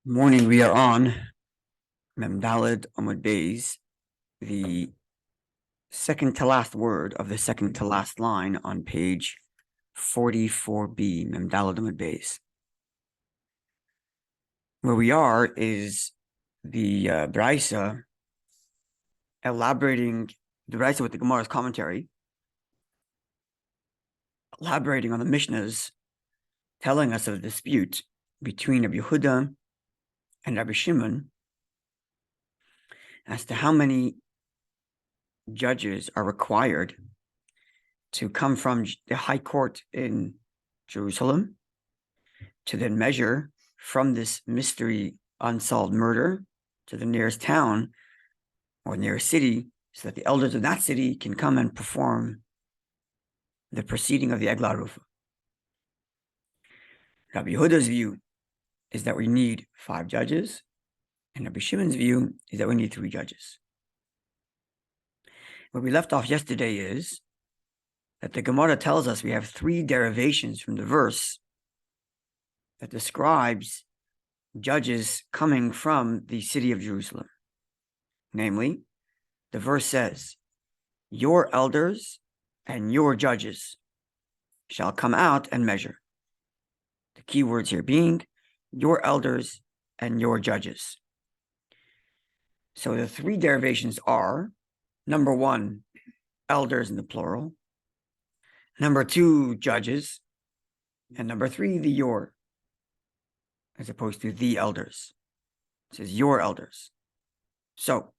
Morning, we are on Mem Daled Amud Beis, the second to last word of the second to last line on page 44b, Mem Daled Amud Beis. Where we are is the Braisa elaborating, the Braisa with the Gemara's commentary, elaborating on the Mishnahs, telling us of the dispute between Rabbi Yehuda and Rabbi Shimon as to how many judges are required to come from the high court in Jerusalem to then measure from this mystery unsolved murder to the nearest town or nearest city, so that the elders of that city can come and perform the proceeding of the Eglah Rufa. Rabbi Yehuda's view is that we need 5 judges, and Rabbi Shimon's view is that we need 3 judges. Where we left off yesterday is that the Gemara tells us we have 3 derivations from the verse that describes judges coming from the city of Jerusalem. Namely, the verse says, your elders and your judges shall come out and measure. The key words here being your elders and your judges. So the 3 derivations are, number 1, elders in the plural, number 2, judges, and number 3, the your, as opposed to the elders. It says your elders. So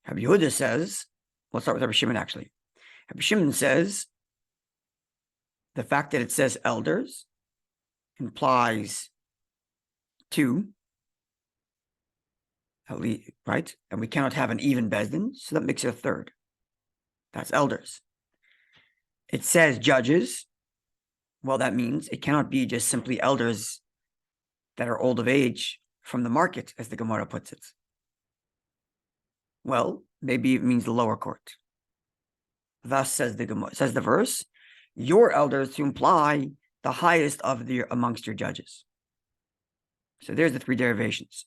Rabbi Yehuda says, let's start with Rabbi Shimon actually. Rabbi Shimon says the fact that it says elders implies 2, at least, right? And we cannot have an even bezdin, so that makes it a 3rd. That's elders. It says judges. Well, that means it cannot be just simply elders that are old of age from the market, as the Gemara puts it. Well, maybe it means the lower court. Thus says the verse, your elders, to imply the highest of the amongst your judges. So there's the 3 derivations.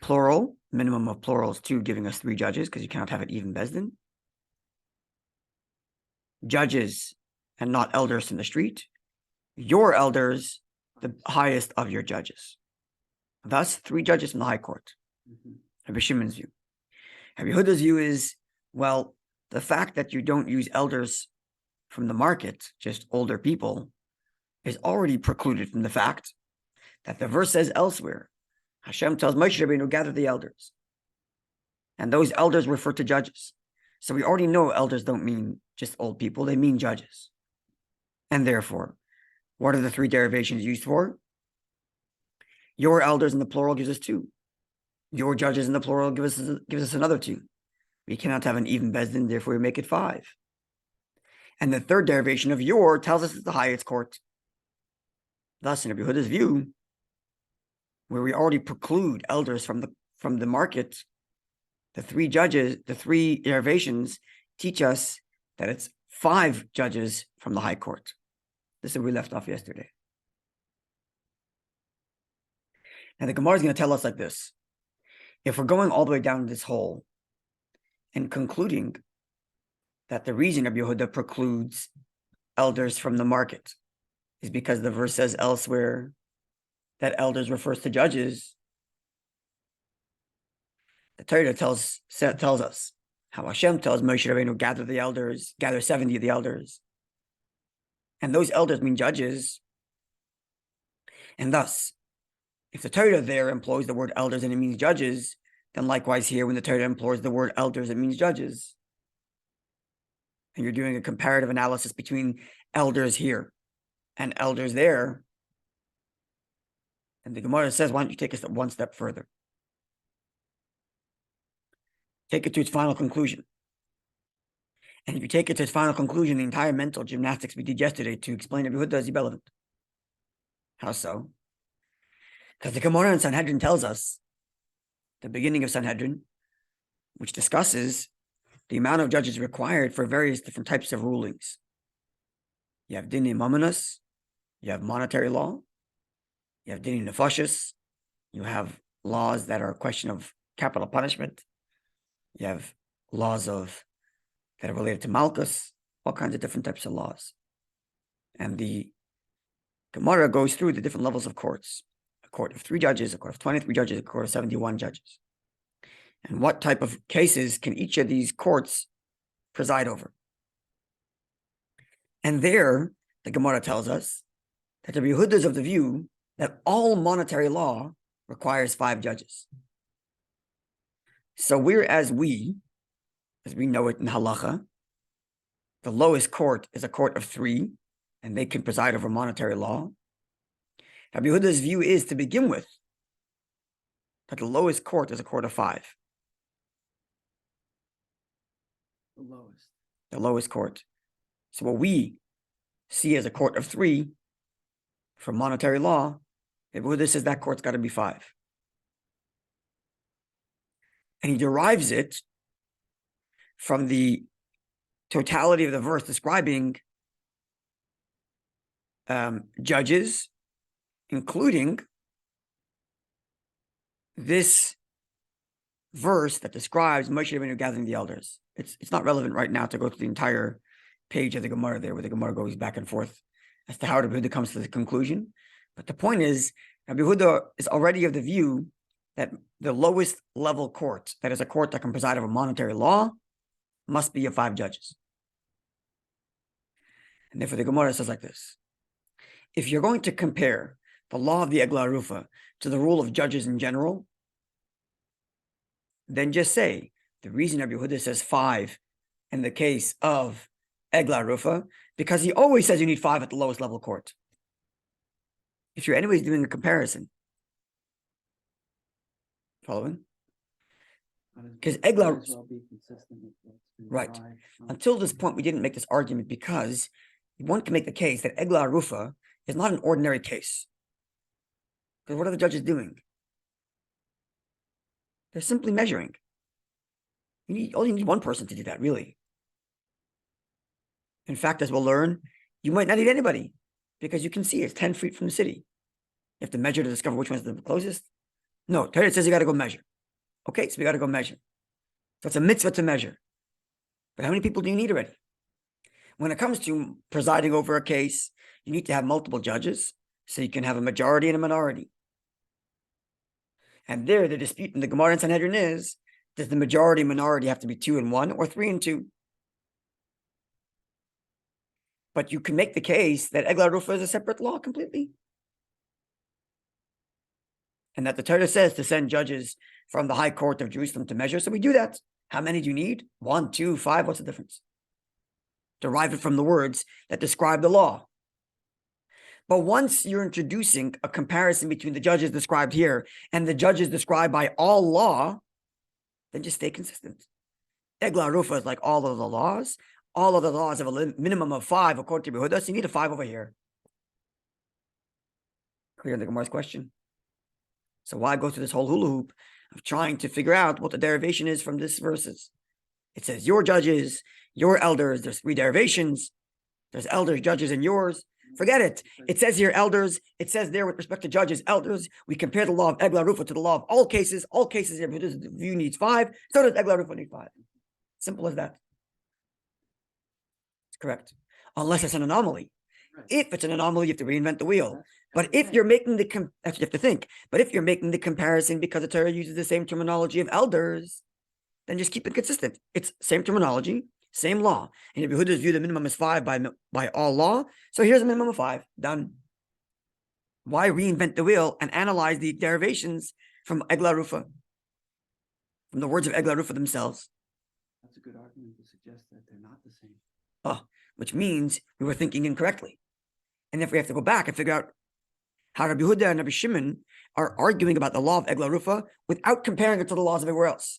Plural, minimum of plurals 2, giving us 3 judges, because you cannot have it even bezdin. Judges and not elders from the street. Your elders, the highest of your judges. Thus, 3 judges from the high court. Rabbi Shimon's view. Rabbi Yehuda's view is, well, the fact that you don't use elders from the market, just older people, is already precluded from the fact that the verse says elsewhere, Hashem tells Moshe Rabbeinu, gather the elders. And those elders refer to judges. So we already know elders don't mean just old people, they mean judges. And therefore, what are the 3 derivations used for? Your elders in the plural gives us 2. Your judges in the plural gives us another 2. We cannot have an even bezdin, therefore we make it 5. And the 3rd derivation of your tells us it's the highest court. Thus, in Rabbi Yehuda's view, where we already preclude elders from the market, the 3 judges, the 3 derivations teach us that it's 5 judges from the high court. This is where we left off yesterday. Now the Gemara is going to tell us like this. If we're going all the way down this hole and concluding that the reason Rabbi Yehuda precludes elders from the market is because the verse says elsewhere that elders refers to judges, the Torah tells us how Hashem tells Moshe Rabbeinu, gather 70 of the elders. And those elders mean judges. And thus, if the Torah there employs the word elders and it means judges, then likewise here, when the Torah employs the word elders, it means judges. And you're doing a comparative analysis between elders here and elders there. And the Gemara says, why don't you take us 1 step further? Take it to its final conclusion. And if you take it to its final conclusion, the entire mental gymnastics we did yesterday to explain Rabbi Yehuda is irrelevant. How so? Because the Gemara in Sanhedrin tells us, the beginning of Sanhedrin, which discusses the amount of judges required for various different types of rulings. You have dini mamonos, you have monetary law, you have dini nefashis, You have laws that are a question of capital punishment. You have laws that are related to Malchus, all kinds of different types of laws. And the Gemara goes through the different levels of courts. A court of 3 judges, a court of 23 judges, a court of 71 judges. And what type of cases can each of these courts preside over? And there, the Gemara tells us that Rabbi Yehuda is of the view that all monetary law requires 5 judges. So as we know it in halacha, the lowest court is a court of 3, and they can preside over monetary law. Rabbi Yehuda's view is, to begin with, that the lowest court is a court of 5. The lowest court. So what we see as a court of 3 for monetary law, Rabbi Yehuda says that court's got to be 5. And he derives it from the totality of the verse describing judges, including this verse that describes Moshe Rabbeinu gathering the elders. It's not relevant right now to go through the entire page of the Gemara there, where the Gemara goes back and forth as to how Rabbi Yehuda comes to the conclusion. But the point is, Rabbi Yehuda is already of the view that the lowest level court, that is a court that can preside over monetary law, must be of 5 judges. And therefore the Gemara says like this: if you're going to compare the law of the Eglah Arufa to the rule of judges in general, then just say the reason Rabbi Yehuda says 5 in the case of Eglah Arufa, because he always says you need 5 at the lowest level court. If you're anyways doing a comparison, following? Because Eglah, right? Until this point, we didn't make this argument because one can make the case that Eglah Arufa is not an ordinary case. Because what are the judges doing? They're simply measuring. You only need one person to do that, really. In fact, as we'll learn, you might not need anybody because you can see it's 10 feet from the city. You have to measure to discover which one's the closest. No, Torah says you got to go measure. Okay, so we got to go measure. So it's a mitzvah to measure. But how many people do you need already? When it comes to presiding over a case, you need to have multiple judges so you can have a majority and a minority. And there, the dispute in the Gemara and Sanhedrin is, does the majority minority have to be 2 and 1 or 3 and 2? But you can make the case that Eglah Arufa is a separate law completely. And that the Torah says to send judges from the high court of Jerusalem to measure. So we do that. How many do you need? 1, 2, 5, what's the difference? Derive it from the words that describe the law. But once you're introducing a comparison between the judges described here and the judges described by all law, then just stay consistent. Eglah Arufa is like all of the laws. All of the laws have a minimum of 5 according to Yehuda, so you need a 5 over here. Clear on the Gemara's question? So why go through this whole hula hoop of trying to figure out what the derivation is from this verses? It says your judges, your elders. There's 3 derivations. There's elders, judges, and yours. Forget it. It says here elders. It says there with respect to judges, elders. We compare the law of Eglah Arufa to the law of all cases. All cases, if the view needs 5, so does Eglah Arufa need 5. Simple as that. It's correct. Unless it's an anomaly. If it's an anomaly, you have to reinvent the wheel. But if you're making that's what you have to think. But if you're making the comparison because the Torah uses the same terminology of elders, then just keep it consistent. It's same terminology, same law. And if Yehuda's view, the minimum is 5 by all law. So here's a minimum of 5. Done. Why reinvent the wheel and analyze the derivations from Eglah Arufa, from the words of Eglah Arufa themselves? That's a good argument to suggest that they're not the same. Which means we were thinking incorrectly. And if we have to go back and figure out how Rabbi Yehuda and Rabbi Shimon are arguing about the law of Eglah Arufa without comparing it to the laws of everywhere else.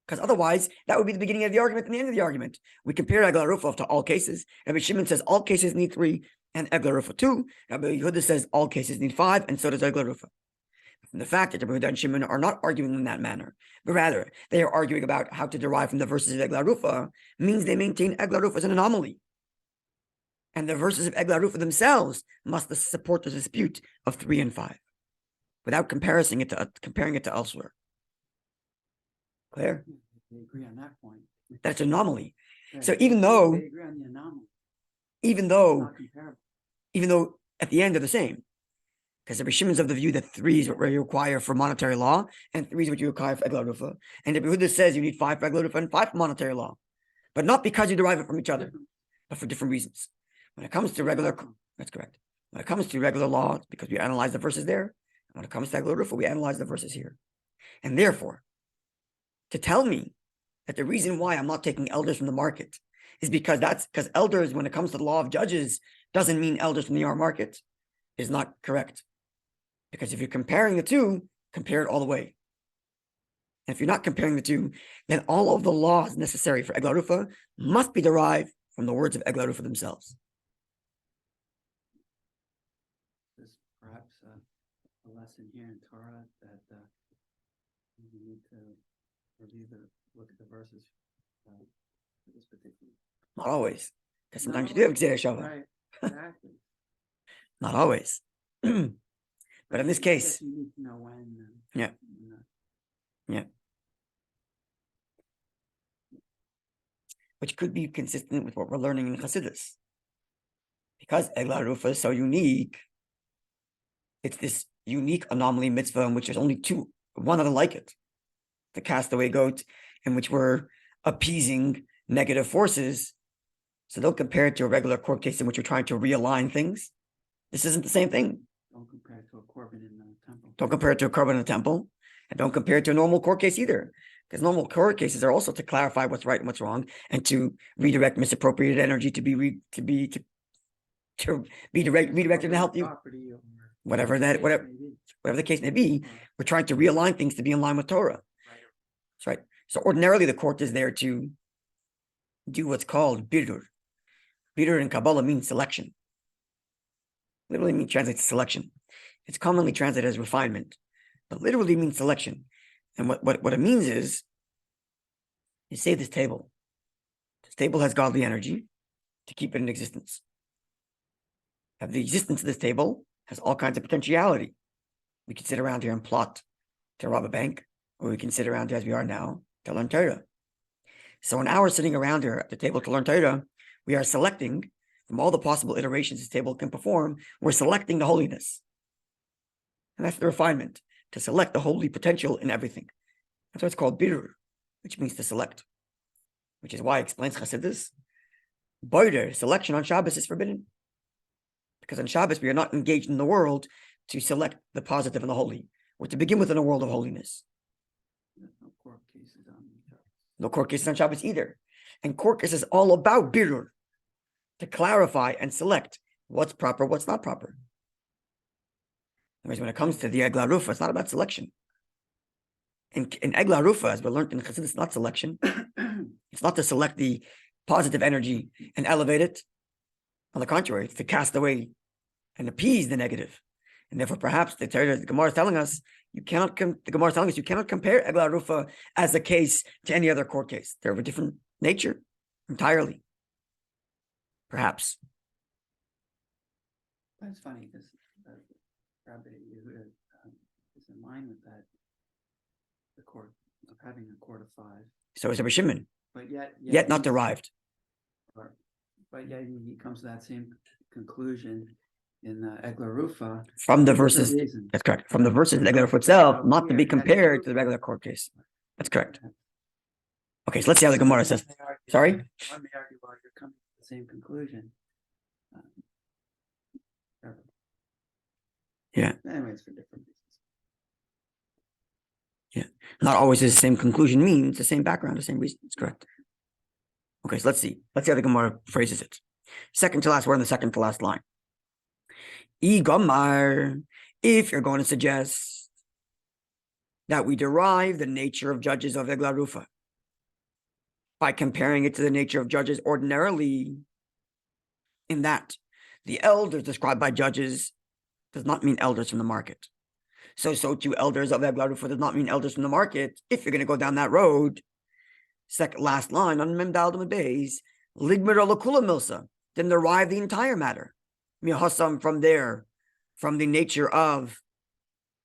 Because otherwise, that would be the beginning of the argument and the end of the argument. We compare Eglah Arufa to all cases. Rabbi Shimon says all cases need 3 and Eglah Arufa 2. Rabbi Yehuda says all cases need 5 and so does Eglah Arufa. And the fact that Rabbi Yehuda and Shimon are not arguing in that manner, but rather they are arguing about how to derive from the verses of Eglah Arufa means they maintain Eglah Arufa as an anomaly. And the verses of Eglah Arufa themselves must support the dispute of 3 and 5. without comparing it to elsewhere. Clear? They agree on that point. That's an anomaly. Right. So even though, They agree on the anomaly. even It's though, not comparable. even though at the end they're the same, because Rabbi Shimon's of the view that 3 is what you require for monetary law, and 3 is what you require for Eglah Rufa. And Rabbi Yehuda says you need 5 for Eglah Rufa and 5 for monetary law, but not because you derive it from each other, but for different reasons. When it comes to regular, that's correct. When it comes to regular law, it's because we analyze the verses there. When it comes to Eglah Rufa, we analyze the verses here. And therefore, to tell me that the reason why I'm not taking elders from the market is because elders, when it comes to the law of judges, doesn't mean elders from the R market, is not correct. Because if you're comparing the two, compare it all the way. And if you're not comparing the two, then all of the laws necessary for Eglah Rufa must be derived from the words of Eglah Rufa themselves. There's perhaps a lesson here in Torah that we need to look at the verses for this particular. Not always. Because sometimes you do have Gzera Shava. Right, exactly. Not always. But in this case, you need to know when. Yeah. Yeah. Which could be consistent with what we're learning in Chassidus. Because Eglah Rufa is so unique, it's this unique anomaly mitzvah in which there's only one other like it. The castaway goat, in which we're appeasing negative forces. So don't compare it to a regular court case in which you're trying to realign things. This isn't the same thing. Don't compare it to a korban in the temple. Don't compare it to a korban in the temple. And don't compare it to a normal court case either. Because normal court cases are also to clarify what's right and what's wrong, and to redirect misappropriated energy to be redirected to help you. Whatever the case may be, we're trying to realign things to be in line with Torah. That's right. So ordinarily the court is there to do what's called birur. Birur in Kabbalah means selection. Literally means translates selection. It's commonly translated as refinement, but literally means selection. And what it means is, you say this table. This table has godly energy to keep it in existence. And the existence of this table has all kinds of potentiality. We can sit around here and plot to rob a bank, or we can sit around here as we are now to learn Torah. So an hour sitting around here at the table to learn Torah, we are selecting from all the possible iterations this table can perform, we're selecting the holiness. And that's the refinement, to select the holy potential in everything. That's why it's called birur, which means to select. Which is why it explains Chassidus. Boider, selection on Shabbos is forbidden. Because on Shabbos, we are not engaged in the world to select the positive and the holy. We're to begin with in a world of holiness. There's no court cases on Shabbos. No court cases on Shabbos either. And court cases is all about birur, to clarify and select what's proper, what's not proper. Whereas when it comes to the Eglah Rufa, it's not about selection. In Eglah Rufa, as we learned in Chassidus, it's not selection. It's not to select the positive energy and elevate it. On the contrary, it's to cast away and appease the negative. And therefore, perhaps the Gemara is telling us you cannot compare Eglah Rufa as a case to any other court case. They're of a different nature entirely. Perhaps. That's funny because Rabbi Yehuda is in line with that. The court of having a court of 5. So is Rabbi Shimon. But yet not derived. But yet he comes to that same conclusion in Eglah Rufa. From the verses. That's correct. From the verses in Eglah Rufa itself, not to be compared to the regular court case. That's correct. Okay, so let's see how the Gemara says. Sorry? One may argue, well, you're coming to the same conclusion. Yeah. Anyways, for different reasons. Yeah. Not always the same conclusion means the same background, the same reason. That's correct. Okay, so let's see. Let's see how the Gemara phrases it. Second to last, we're in the second to last line. Igamar, if you're going to suggest that we derive the nature of judges of Eglah Rufa by comparing it to the nature of judges ordinarily, in that the elders described by judges does not mean elders from the market. So too, elders of Eglah Rufa does not mean elders from the market. If you're going to go down that road, second last line on Mem Daled Amud Beis, Ligmir Alakula Milsa, then derive the entire matter. Mihasam from there, from the nature of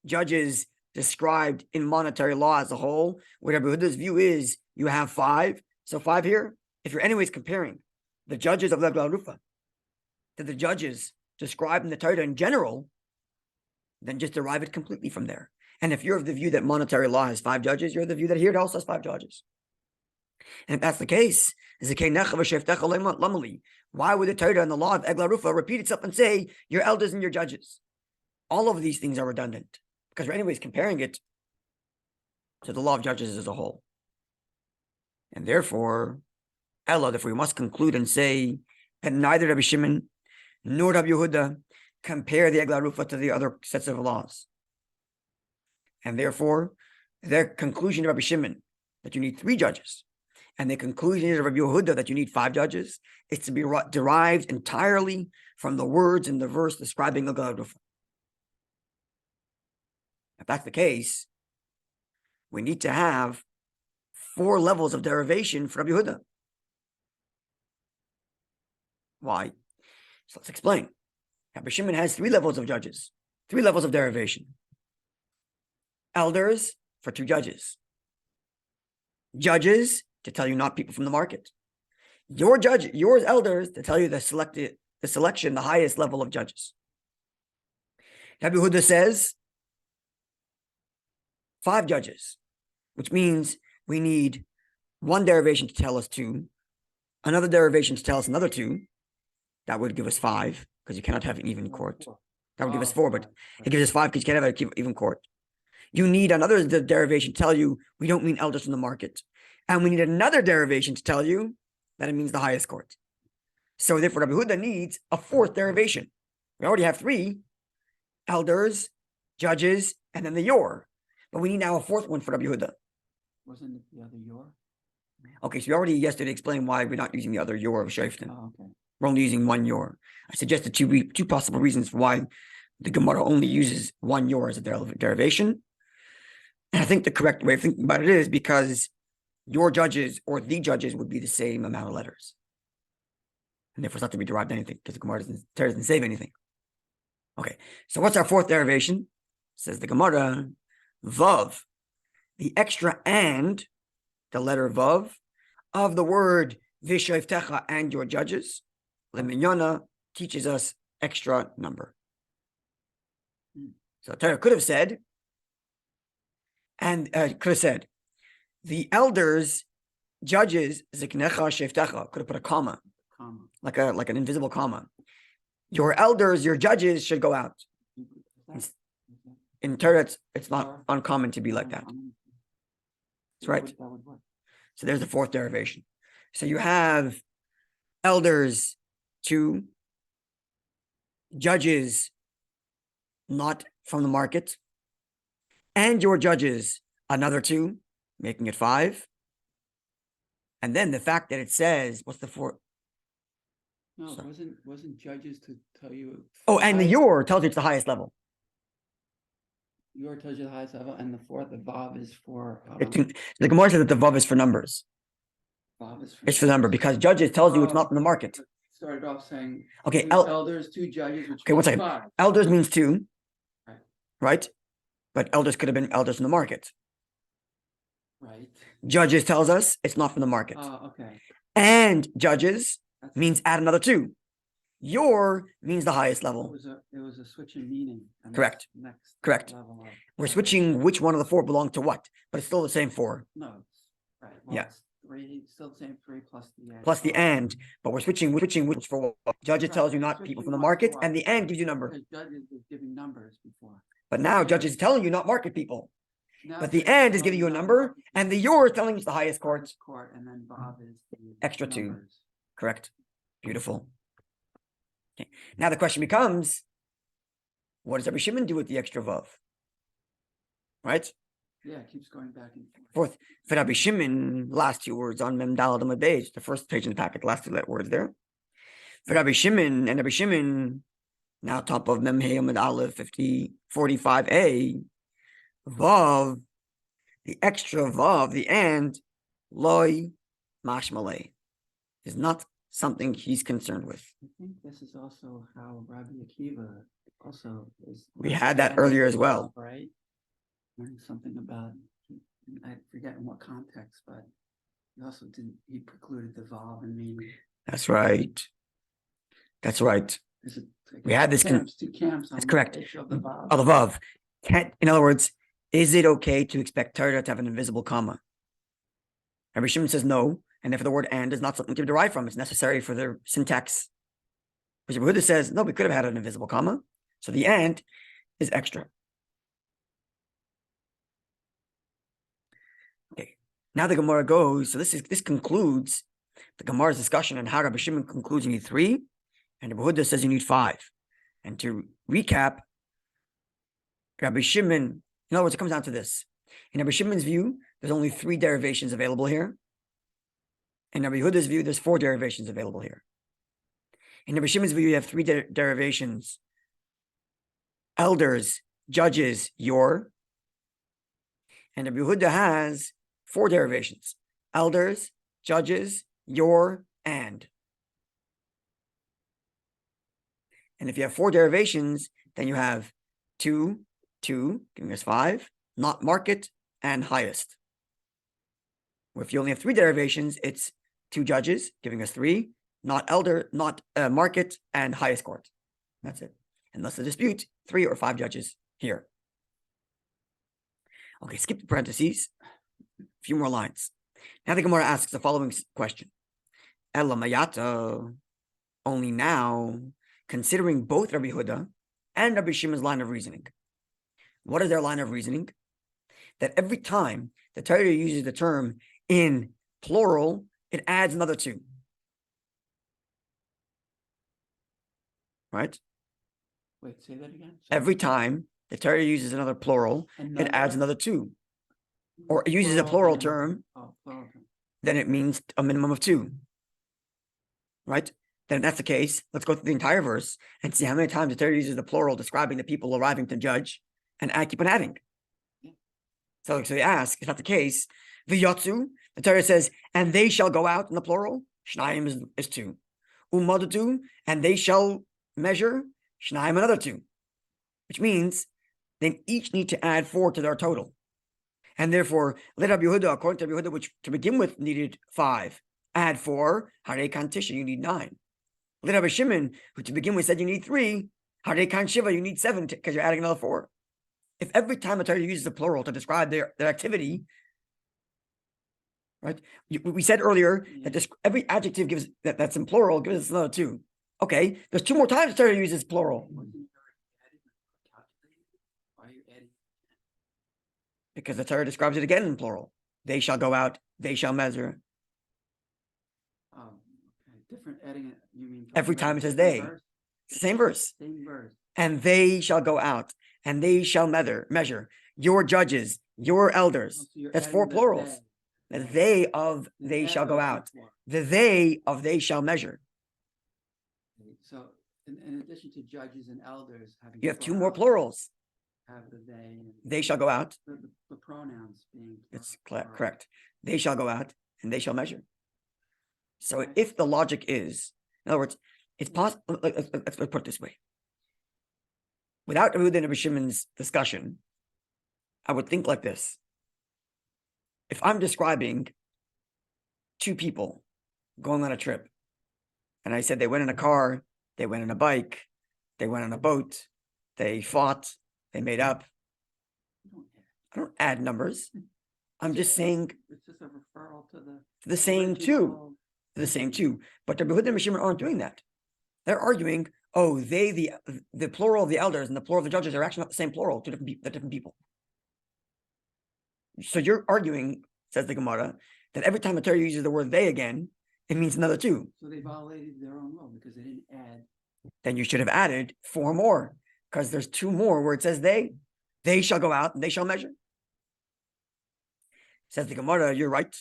judges described in monetary law as a whole, what Rabbi Yehuda's view is, you have 5. So 5 here. If you're anyways comparing the judges of Eglah Rufa to the judges described in the Torah in general, then just derive it completely from there. And if you're of the view that monetary law has 5 judges, you're of the view that here it also has 5 judges. And if that's the case, why would the Torah and the law of Eglah Rufa repeat itself and say your elders and your judges? All of these things are redundant because we're anyways comparing it to the law of judges as a whole. And therefore, Elad, if we must conclude and say that neither Rabbi Shimon nor Rabbi Yehuda compare the Eglah Rufa to the other sets of laws. And therefore, their conclusion of Rabbi Shimon that you need 3 judges, and the conclusion of Rabbi Yehuda that you need 5 judges, is to be derived entirely from the words in the verse describing Eglah Rufa. If that's the case, we need to have 4 levels of derivation for Rabbi Yehuda. Why? So let's explain. Rabbi Shimon has 3 levels of judges, 3 levels of derivation. Elders for 2 judges. Judges to tell you not people from the market. Yours elders to tell you the selection, the highest level of judges. Rabbi Yehuda says 5 judges, which means we need 1 derivation to tell us 2, another derivation to tell us another 2. That would give us 5, because you cannot have an even court. That would give us 4, but it gives us 5 because you can't have an even court. You need another derivation to tell you we don't mean elders from the market. And we need another derivation to tell you that it means the highest court. So therefore, Rabbi Yehuda needs a 4th derivation. We already have 3, elders, judges, and then the yor. But we need now a 4th one for Rabbi Yehuda. Wasn't it the other yor? Okay, so we already yesterday explained why we're not using the other yor of Shafton. Oh, okay. We're only using 1 yor. I suggested 2 possible reasons for why the Gemara only uses 1 yor as a derivation. And I think the correct way of thinking about it is because your judges or the judges would be the same amount of letters. And therefore it's not to be derived anything because the Gemara doesn't save anything. Okay, so what's our 4th derivation? Says the Gemara, Vav, the extra and, the letter Vav, of the word V'shoiftecha and your judges, Leminyana teaches us extra number. So Torah could have said, the elders, judges, Ziknecha Sheftecha, could have put a comma, like an invisible comma. Your elders, your judges should go out. In Torah, it's not uncommon to be like that. That's right. So there's the 4th derivation. So you have elders 2, judges not from the market, and your judges another 2, making it 5. And then the fact that it says, what's the 4th? No, wasn't judges to tell you. Oh, and the yor tells you it's the highest level. Yor tells you the highest level, and the 4th, the vav is for. The Gemara says that the vav is for numbers. Vav is for. It's for the number because judges tells you it's not from the market. Started off saying. Okay, 2 elders, 2 judges. Which okay, 1 second. 5. Elders means 2, right? But elders could have been elders from the market. Right. Judges tells us it's not from the market. Oh, okay. And judges means add another 2. Your means the highest level. It was a switch in meaning. Correct. Correct. Level We're switching which one of the 4 belong to what, but it's still the same 4. No, right. Well, yeah. 3, still the same 3 plus the and. Plus the and, but we're switching which for what. Judges tells you not people from the market, and the and gives you number. Because judges was giving numbers before. But now judges is telling you not market people. Now But the and is giving you a number, and the your is telling you it's the highest court. And then Bob is the Extra 2. numbers. Correct. Beautiful. Okay. Now the question becomes, what does Rabbi Shimon do with the extra vav? Right? Yeah, it keeps going back and forth. For Rabbi Shimon, last 2 words on Mem Daled Amud Beis, the first page in the packet, last 2 words there. For Rabbi Shimon, now top of Mem Hey Amud Aleph 45a, vav, the extra vav, the and, loy mashmalei, is not something he's concerned with. I think this is also how Rabbi Akiva also is. We had that earlier as well. Right? learning something about, I forget in what context, but he precluded the vav and meaning. That's right. That's right. We had this. Two camps. That's correct. Of the vav. Of the vav. In other words, is it okay to expect Torah to have an invisible comma? Rabbi Shimon says no, and therefore the word "and" is not something to derive from. It's necessary for the syntax. But Rabbi Huda says no, we could have had an invisible comma, so the "and" is extra. Okay. Now the Gemara goes. So this concludes the Gemara's discussion on how Rabbi Shimon concludes you need 3, and Rabbi Huda says you need 5. And to recap, Rabbi Shimon, in other words, it comes down to this. In Rabbi Shimon's view, there's only 3 derivations available here. In Rabbi Huda's view, there's 4 derivations available here. In Rabbi Shimon's view, you have 3 derivations: elders, judges, your. And Rabbi Huda has 4 derivations: elders, judges, your, and. And if you have 4 derivations, then you have 2, giving us 5, not market, and highest. Or if you only have 3 derivations, it's 2 judges, giving us 3, not elder, not market, and highest court. That's it. Unless the dispute, 3 or 5 judges here. Okay, skip the parentheses. A few more lines. Now the Gemara asks the following question. Ela mayata, only now, considering both Rabbi Huda and Rabbi Shimon's line of reasoning. What is their line of reasoning? That every time the Torah uses the term in plural, it adds another 2. Right? Wait, say that again. Every time the Torah uses another plural, it adds another 2. Or it uses a plural term, then it means a minimum of 2. Right? Then if that's the case, let's go through the entire verse and see how many times the Torah uses the plural describing the people arriving to judge, and I keep on adding. So we ask, is that the case? V'yotzu, the Torah says, and they shall go out in the plural. Shnayim is 2. Umadatu, and they shall measure. Shnayim another 2. Which means they each need to add 4 to their total. And therefore, let Rabbi Yehuda, according to Rabbi Yehuda, which to begin with needed 5, add 4, Harei kan tisha, you need 9. Let Rabbi Shimon, who to begin with said you need 3, Harei kan shiva, you need 7 because you're adding another 4. If every time the Torah uses the plural to describe their activity, right? We said earlier that every adjective gives that's in plural gives us another 2. Okay, there's 2 more times the Torah uses plural. Because the Torah describes it again in plural. They shall go out, they shall measure. Different adding, you mean every time it says they. It's the same verse. Same verse. And they shall go out, and they shall measure. Your judges, your elders. So that's 4 plurals. The they of they shall go out. The they of they shall measure. So in addition to judges and elders, you have 2 more plurals. Have the they. They shall go out. The pronouns being. It's correct. They shall go out, and they shall measure. So if the logic is, in other words, it's possible. Let's put it this way. Without Rabbi Huda and Rabbi Shimon's discussion, I would think like this. If I'm describing 2 people going on a trip, and I said they went in a car, they went on a bike, they went on a boat, they fought, they made up. I don't add numbers. I'm just saying it's just a referral to the same 2. The same 2. But the Rabbi Huda and Rabbi Shimon aren't doing that. They're arguing, oh, the plural of the elders and the plural of the judges are actually not the same plural, 2 different people. So you're arguing, says the Gemara, that every time the Torah uses the word they again, it means another 2. So they violated their own law because they didn't add. Then you should have added 4 more, because there's 2 more where it says they shall go out and they shall measure. Says the Gemara, you're right.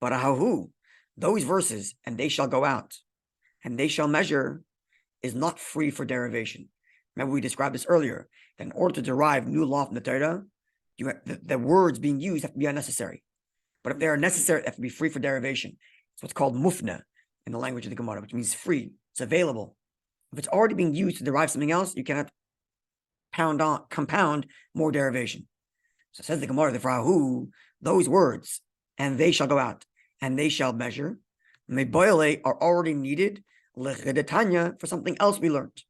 But ahahu, those verses, and they shall go out and they shall measure, is not free for derivation. Remember, we described this earlier, that in order to derive new law from the Torah, the words being used have to be unnecessary. But if they are necessary, they have to be free for derivation. It's what's called mufna in the language of the Gemara, which means free. It's available. If it's already being used to derive something else, you cannot compound more derivation. So it says the Gemara, the Frahu, those words, and they shall go out, and they shall measure, Meboile are already needed for something else we learned.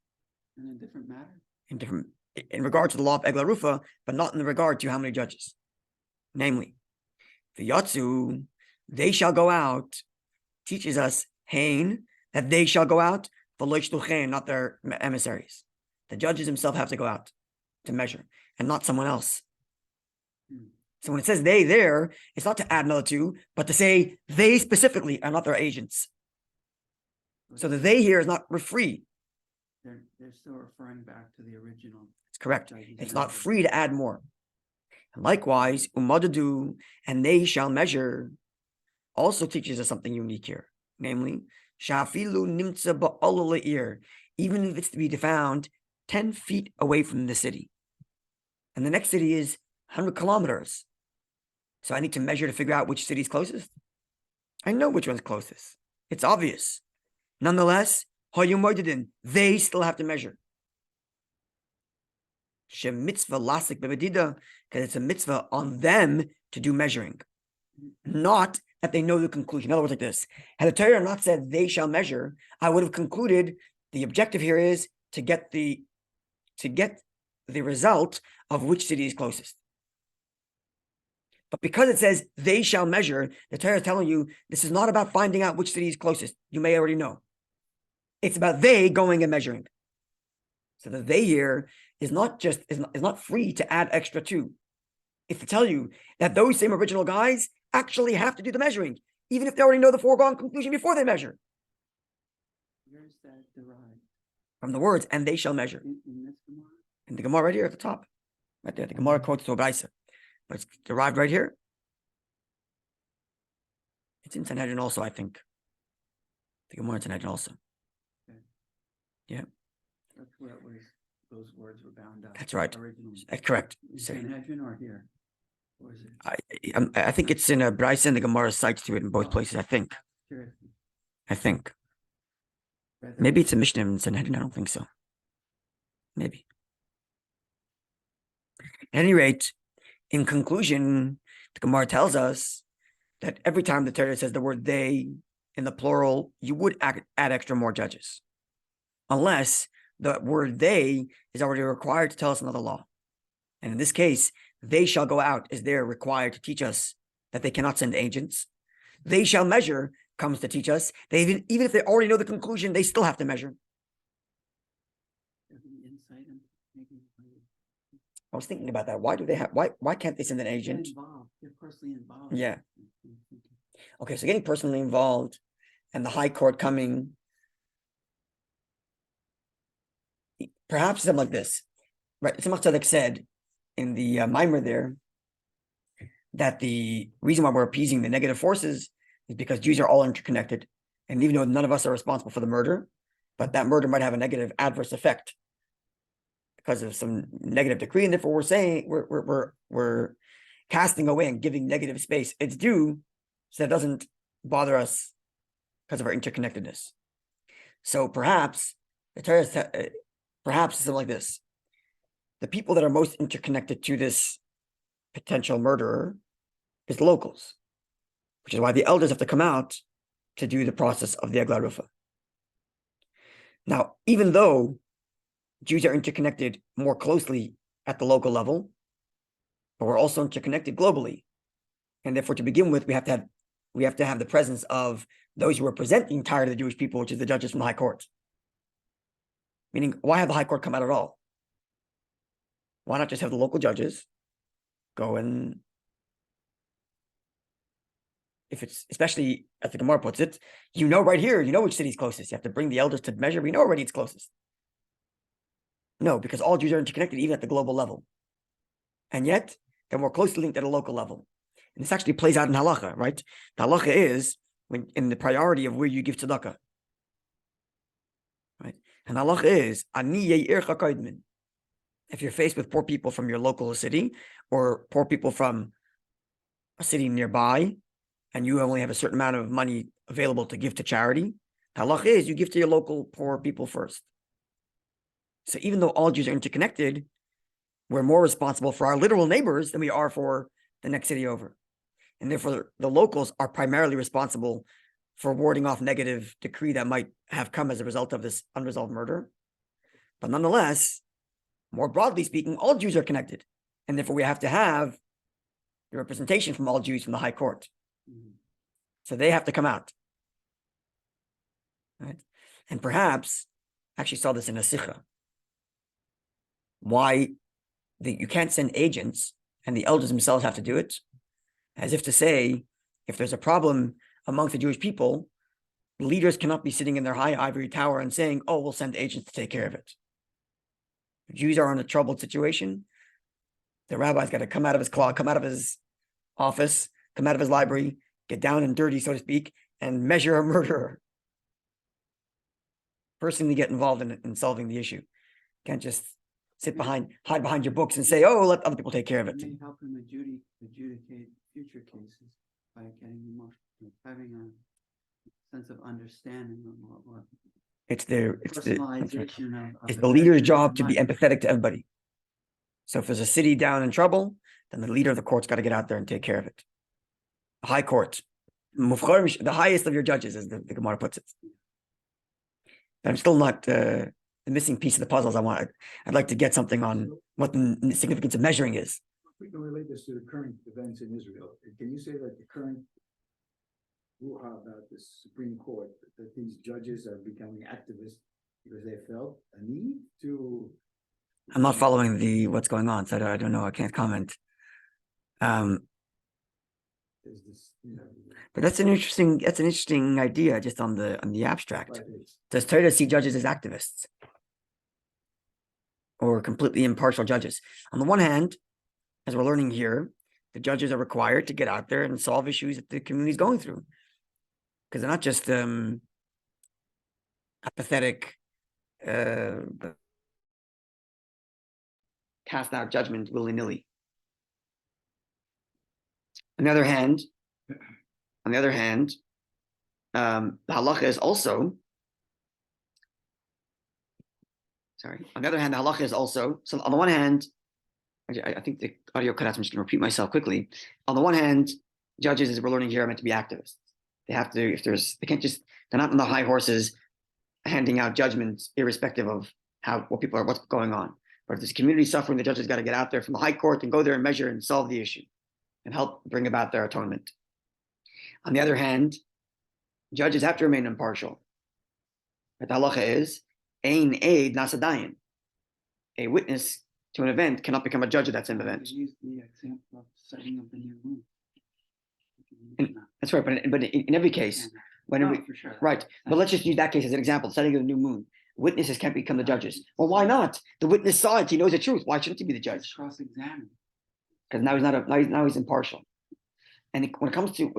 In a different matter? In regard to the law of Egla Rufa, but not in regard to how many judges. Namely, the Yatsu, they shall go out, teaches us, Hain, that they shall go out, not their emissaries. The judges themselves have to go out to measure, and not someone else. So when it says they there, it's not to add another two, but to say they specifically are not their agents. So the they here is not free. They're still referring back to the original. It's correct. It's not free to add more. And likewise, umadadu, and they shall measure, also teaches us something unique here. Namely, shafilu nimtza ba'ol le'ir, even if it's to be found 10 feet away from the city. And the next city is 100 kilometers. So I need to measure to figure out which city is closest. I know which one's closest. It's obvious. Nonetheless, they still have to measure. Mitzvah lasik bebedida, because it's a mitzvah on them to do measuring, not that they know the conclusion. In other words, like this: had the Torah not said they shall measure, I would have concluded the objective here is to get the result of which city is closest. But because it says they shall measure, the Torah is telling you this is not about finding out which city is closest. You may already know. It's about they going and measuring. So the they here is not free to add extra to. It's to tell you that those same original guys actually have to do the measuring, even if they already know the foregone conclusion before they measure. Where is that derived? From the words, and they shall measure. In this Gemara? In the Gemara right here at the top. Right there. The Gemara quotes to a Braisa. But it's derived right here. It's in Sanhedrin also, I think. The Gemara in Sanhedrin also. Okay. Yeah. That's where it was, those words were bound up. That's right. Originally. Correct. Sanhedrin or here? Or is it? I think it's in a Braisa and the Gemara cites to it in both places, I think. Curious. I think. Maybe it's a Mishnah in Sanhedrin. I don't think so. Maybe. At any rate, in conclusion, the Gemara tells us that every time the Torah says the word they in the plural, you would add extra more judges. Unless the word they is already required to tell us another law. And in this case, they shall go out is there required to teach us that they cannot send agents. They shall measure comes to teach us that even if they already know the conclusion, they still have to measure. I was thinking about that. Why can't they send an agent? They're personally involved. Yeah. Okay, so getting personally involved and the high court coming, perhaps something like this. Right, Tzemach Tzedek said in the mimer there that the reason why we're appeasing the negative forces is because Jews are all interconnected. And even though none of us are responsible for the murder, but that murder might have a negative adverse effect because of some negative decree, and therefore we're saying we're casting away and giving negative space. It's due, so that it doesn't bother us because of our interconnectedness. So perhaps the Torah, perhaps something like this: the people that are most interconnected to this potential murderer is the locals, which is why the elders have to come out to do the process of the Egla Rufa. Now, even though Jews are interconnected more closely at the local level, but we're also interconnected globally. And therefore, to begin with, we have to have the presence of those who represent the entirety of the Jewish people, which is the judges from the High Court. Meaning, why have the High Court come out at all? Why not just have the local judges go and, if it's, especially as the Gemara puts it, right here, which city is closest. You have to bring the elders to measure. We know already it's closest. No, because all Jews are interconnected, even at the global level. And yet, they're more closely linked at a local level. And this actually plays out in halacha, right? The halacha is when in the priority of where you give tzedakah. Right? And halacha is, ani ye'ircha kaidmin. If you're faced with poor people from your local city, or poor people from a city nearby, and you only have a certain amount of money available to give to charity, halacha is you give to your local poor people first. So even though all Jews are interconnected, we're more responsible for our literal neighbors than we are for the next city over. And therefore, the locals are primarily responsible for warding off negative decree that might have come as a result of this unresolved murder. But nonetheless, more broadly speaking, all Jews are connected. And therefore, we have to have the representation from all Jews from the high court. So they have to come out. Right? And perhaps, actually saw this in a sikha, why you can't send agents and the elders themselves have to do it, as if to say, if there's a problem amongst the Jewish people, leaders cannot be sitting in their high ivory tower and saying, oh, we'll send agents to take care of it. The Jews are in a troubled situation. The rabbi's got to come out of his closet, come out of his office, come out of his library, get down and dirty, so to speak, and measure a murderer. Personally get involved in solving the issue. Can't just hide behind your books and say, oh, let other people take care of it. It may help him adjudicate future cases by getting more, having a sense of understanding of what It's the personalization of it's the leader's job to be empathetic to everybody. So if there's a city down in trouble, then the leader of the court's got to get out there and take care of it. The high court, the highest of your judges, as the Gemara puts it. But I'm still not the missing piece of the puzzles. I'd like to get something on what the significance of measuring is. If we can relate this to the current events in Israel, can you say that the current about the Supreme Court, that these judges are becoming activists because they felt a need to? I'm not following what's going on, so I don't know. I can't comment. But that's an interesting idea, just on the abstract. Does Torah see judges as activists or completely impartial judges? On the one hand, as we're learning here, the judges are required to get out there and solve issues that the community is going through, because they're not just apathetic, cast out judgment willy-nilly. On the other hand, the halacha is also, so on the one hand, I think the audio cut out, so I'm just going to repeat myself quickly. On the one hand, judges, as we're learning here, are meant to be activists. They have to, they're not on the high horses handing out judgments irrespective of what's going on. But if there's community suffering, the judges got to get out there from the high court and go there and measure and solve the issue and help bring about their atonement. On the other hand, judges have to remain impartial. But the halacha is, ein aid nasadayin. A witness to an event cannot become a judge of that same event. Use the example of setting of the new moon. That's right, but in every case, for sure. Right, but let's just use that case as an example, setting of the new moon. Witnesses can't become the judges. Well, why not? The witness saw it, he knows the truth. Why shouldn't he be the judge? Cross-examine. Because now he's impartial. And when it comes to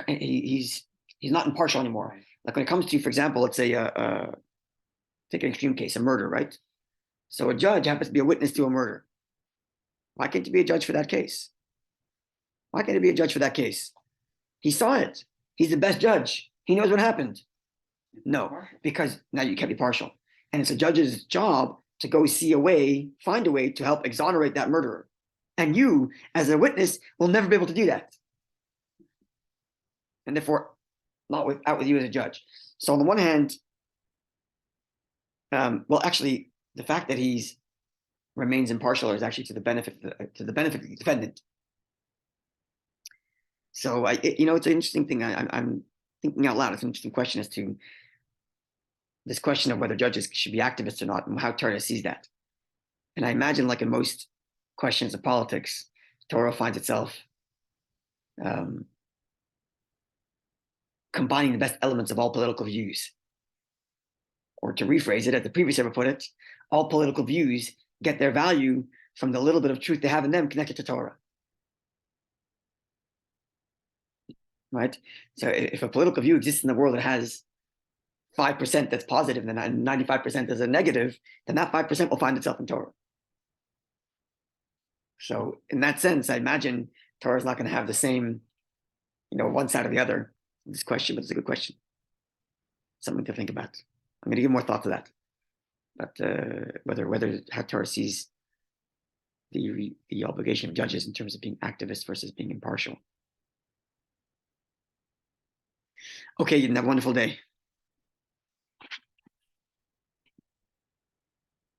he's not impartial anymore. Right. Like when it comes to, for example, let's say take an extreme case, a murder, right? So a judge happens to be a witness to a murder. Why can't he be a judge for that case? Why can't he be a judge for that case? He saw it. He's the best judge. He knows what happened. No, because now you can't be partial. And it's a judge's job to go find a way to help exonerate that murderer. And you, as a witness, will never be able to do that. And therefore, not with you as a judge. So on the one hand, actually, the fact that he remains impartial is actually to the benefit of the defendant. So it's an interesting thing. I'm thinking out loud. It's an interesting question as to this question of whether judges should be activists or not, and how Torah sees that. And I imagine, like in most questions of politics, Torah finds itself combining the best elements of all political views. Or to rephrase it, as the previous ever put it, all political views get their value from the little bit of truth they have in them connected to Torah. Right? So if a political view exists in the world that has 5% that's positive and 95% is a negative, then that 5% will find itself in Torah. So in that sense, I imagine Torah is not going to have the same, one side or the other in this question, but it's a good question. Something to think about. I'm going to give more thought to that. But whether how Torah sees the obligation of judges in terms of being activists versus being impartial. Okay, you have a wonderful day.